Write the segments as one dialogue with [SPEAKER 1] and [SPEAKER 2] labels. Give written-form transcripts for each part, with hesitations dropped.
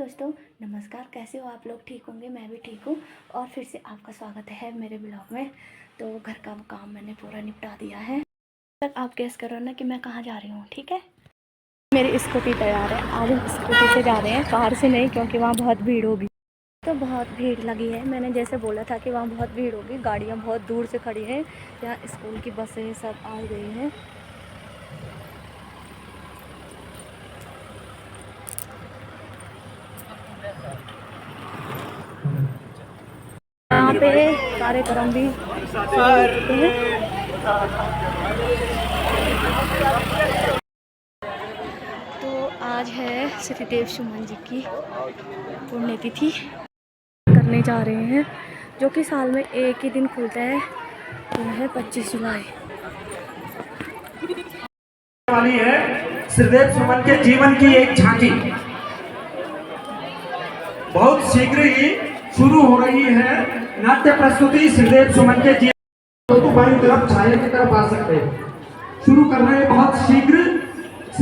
[SPEAKER 1] दोस्तों, नमस्कार। कैसे हो आप लोग? ठीक होंगे, मैं भी ठीक हूँ। और फिर से आपका स्वागत है मेरे ब्लॉग में। तो घर का काम मैंने पूरा निपटा दिया है। तक आप गेस करो ना कि मैं कहाँ जा रही हूँ। ठीक है, मेरी स्कूटी तैयार है। आज हम स्कूटी से जा रहे हैं, कार से नहीं, क्योंकि वहाँ बहुत भीड़ होगी। तो बहुत भीड़ लगी है। मैंने जैसे बोला था कि वहाँ बहुत भीड़ होगी, गाड़ियाँ बहुत दूर से खड़ी हैं। यहाँ स्कूल की बसें सब आ गई हैं। यहाँ पे कार्यक्रम भी शुरू हो चुके हैं। तो आज है श्रीदेव सुमन जी की पुण्यतिथि करने जा रहे हैं, जो कि साल में एक ही दिन खुलता है। वो है 25 जुलाई।
[SPEAKER 2] वाली है श्रीदेव सुमन के जीवन की एक झांकी। बहुत शीघ्र ही शुरू हो रही है नाट्य प्रस्तुति श्रीदेव सुमन के जीवन। तो बाई तरफ छाया की तरफ आ सकते हैं। शुरू कर रहे हैं बहुत शीघ्र।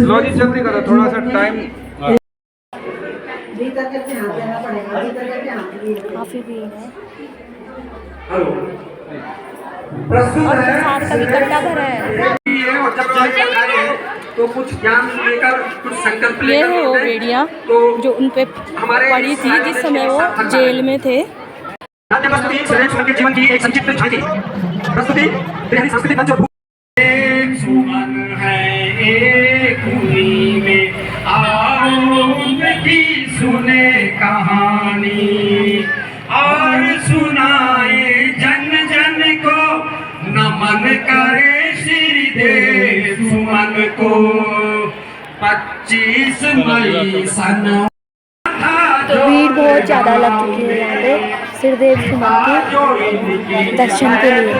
[SPEAKER 3] लो जी, जल्दी करो, थोड़ा सा टाइम।
[SPEAKER 1] काफी भीड़ है।
[SPEAKER 2] हेलो, प्रस्तुत
[SPEAKER 1] और
[SPEAKER 2] है
[SPEAKER 1] साथ का भी कट्टा भरा है।
[SPEAKER 2] और जब जय जयकार है तो कुछ ज्ञान लेकर, कुछ संकल्प
[SPEAKER 1] ये
[SPEAKER 2] लेकर
[SPEAKER 1] है वो बेड़ियाँ जो उन पे पड़ी थी जिस समय वो जेल में थे।
[SPEAKER 2] नाट्य प्रस्तुति श्रीदेव सुमन के जीवन की एक संक्षिप्त झांकी। प्रस्तुति बिहारी सांस्कृतिक मंच और सुमन है एक भूमि में आओ उनकी सुने कहानी और सुनाए जन जन को नमन करे श्रीदेव सुमन को। 25 मई सन
[SPEAKER 1] तो भीड़ बहुत ज़्यादा लग चुकी है यहाँ पे श्रीदेव सुमन के दर्शन के लिए।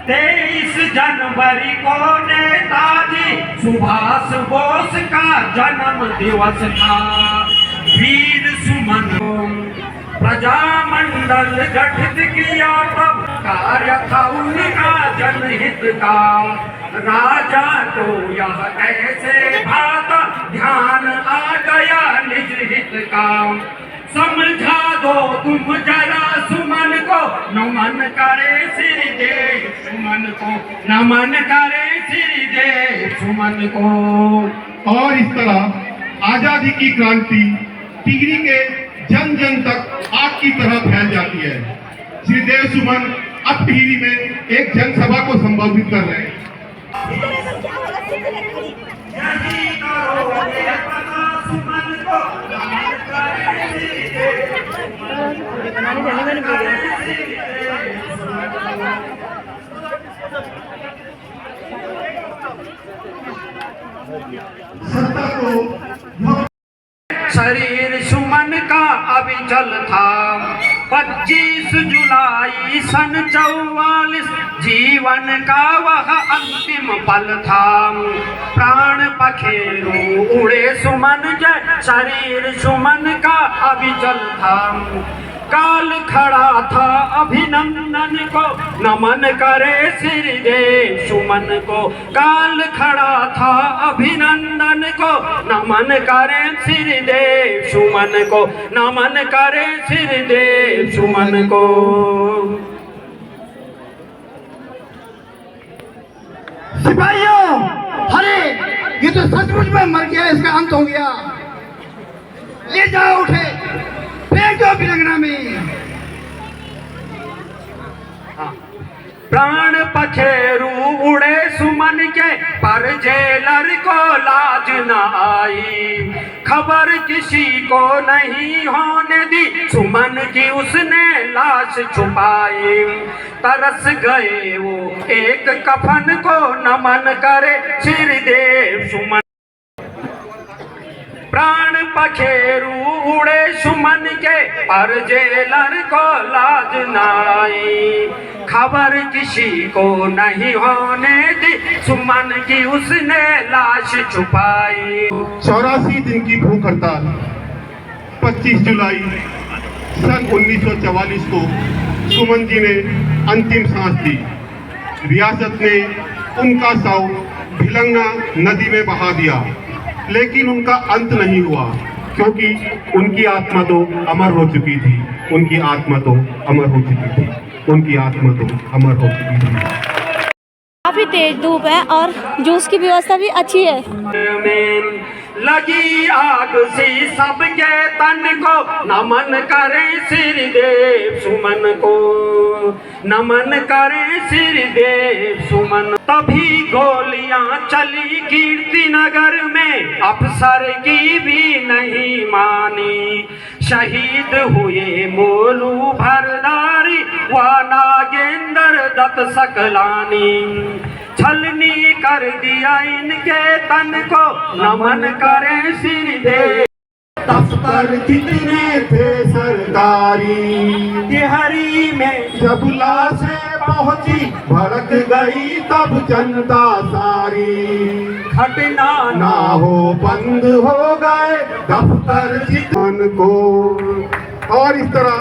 [SPEAKER 2] 23 जनवरी को नेताजी सुभाष बोस का जन्म दिवस था। वीर सुमन प्रजामंडल गठित किया तब कार्य था उनका जनहित का। राजा को यह ऐसे भाता ध्यान आ गया निज हित का। समझा दो तुम जरा सुमन को नमन करे श्रीदेव सुमन को, नमन करे श्रीदेव सुमन को।
[SPEAKER 4] और इस तरह आजादी की क्रांति टिहरी के जन जन तक आग की तरह फैल जाती है। श्रीदेव सुमन अब टिहरी में एक जनसभा को संबोधित कर रहे हैं। सत्ता को
[SPEAKER 2] शरीर सुमन का अविचल था। 25 जुलाई सन 44 जीवन का वह अंतिम पल था। प्राण पखेरु उड़े सुमन जय शरीर सुमन का अविचल था। काल खड़ा था अभिनंदन को नमन करे श्रीदेव सुमन को। काल खड़ा था अभिनंदन को नमन करे श्रीदेव सुमन को, नमन करे श्रीदेव सुमन को।
[SPEAKER 5] सिपाहियों, अरे ये तो सचमुच में मर गया, इसका अंत हो गया। ले जाओ, उठे फेंक दो बिलंगना में।
[SPEAKER 2] प्राण पखेरु उड़े सुमन के पर जेलर को लाज न आई। खबर किसी को नहीं होने दी सुमन की उसने लाश छुपाई। तरस गए वो एक कफन को नमन करे श्रीदेव सुमन। प्राण पखेरु उड़े सुमन के पर जेलर को लाज न आई। खबर किसी को नहीं होने दी सुमन की उसने लाश छुपाई।
[SPEAKER 4] 84 दिन की भूख हड़ताल 25 जुलाई सन 1944 को सुमन जी ने अंतिम सांस दी। रियासत ने उनका शव भिलंगना नदी में बहा दिया। लेकिन उनका अंत नहीं हुआ, क्योंकि उनकी आत्मा तो अमर हो चुकी थी। उनकी आत्मा तो अमर हो चुकी थी। उनकी आत्मा तो अमर हो चुकी थी।
[SPEAKER 1] काफ़ी तेज धूप है और जूस की व्यवस्था भी अच्छी है।
[SPEAKER 2] में लगी आग से सबके तन को नमन करें सिर देव सुमन को, नमन करें सिर देव सुमन। तभी गोलियां चली कीर्ति नगर में, अफसर की भी नहीं मानी। शहीद हुए मोलू भरदारी व नागेंद्र दत्त सकलानी। छलनी कर दिया इनके तन को, नमन करें सिर दे।
[SPEAKER 4] दफ्तर जितने थे सरकारी,
[SPEAKER 2] तिहरी में
[SPEAKER 4] जब लाशें पहुंची भड़क गई तब जनता सारी।
[SPEAKER 2] घटना
[SPEAKER 4] ना हो बंद हो गए दफ्तर जितन को। और इस तरह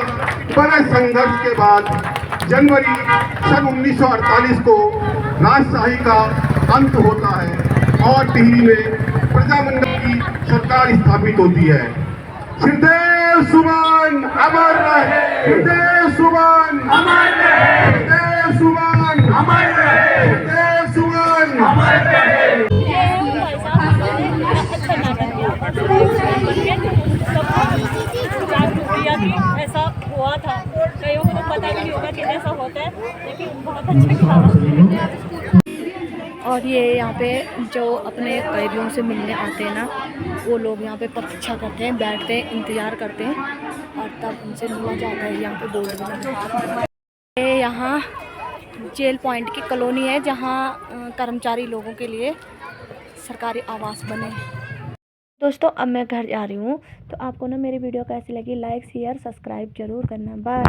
[SPEAKER 4] बड़े संघर्ष के बाद जनवरी सन 1948 को राजशाही का अंत होता है और टिहरी में प्रजामंडल की सरकार स्थापित होती है। श्रीदेव सुमन अमर रहे, श्रीदेव सुमन
[SPEAKER 2] अमर रहे,
[SPEAKER 4] श्रीदेव सुमन
[SPEAKER 2] अमर रहे,
[SPEAKER 4] श्रीदेव सुमन
[SPEAKER 2] अमर रहे।
[SPEAKER 1] ऐसा हुआ था, कईयों को तो पता भी नहीं होगा कि ऐसा होता है, लेकिन बहुत अच्छा। और ये यहाँ पे जो अपने कैदियों से मिलने आते हैं ना, वो लोग यहाँ पे प्रतीक्षा करते हैं, बैठते हैं, इंतज़ार करते हैं और तब उनसे मिला जाता है। यहाँ पे बोर्ड भी लगा है। ये यहाँ जेल पॉइंट की कॉलोनी है, जहाँ कर्मचारी लोगों के लिए सरकारी आवास बने हैं। दोस्तों अब मैं घर जा रही हूँ, तो आपको ना मेरी वीडियो कैसी लगी लाइक शेयर सब्सक्राइब जरूर करना। बाय।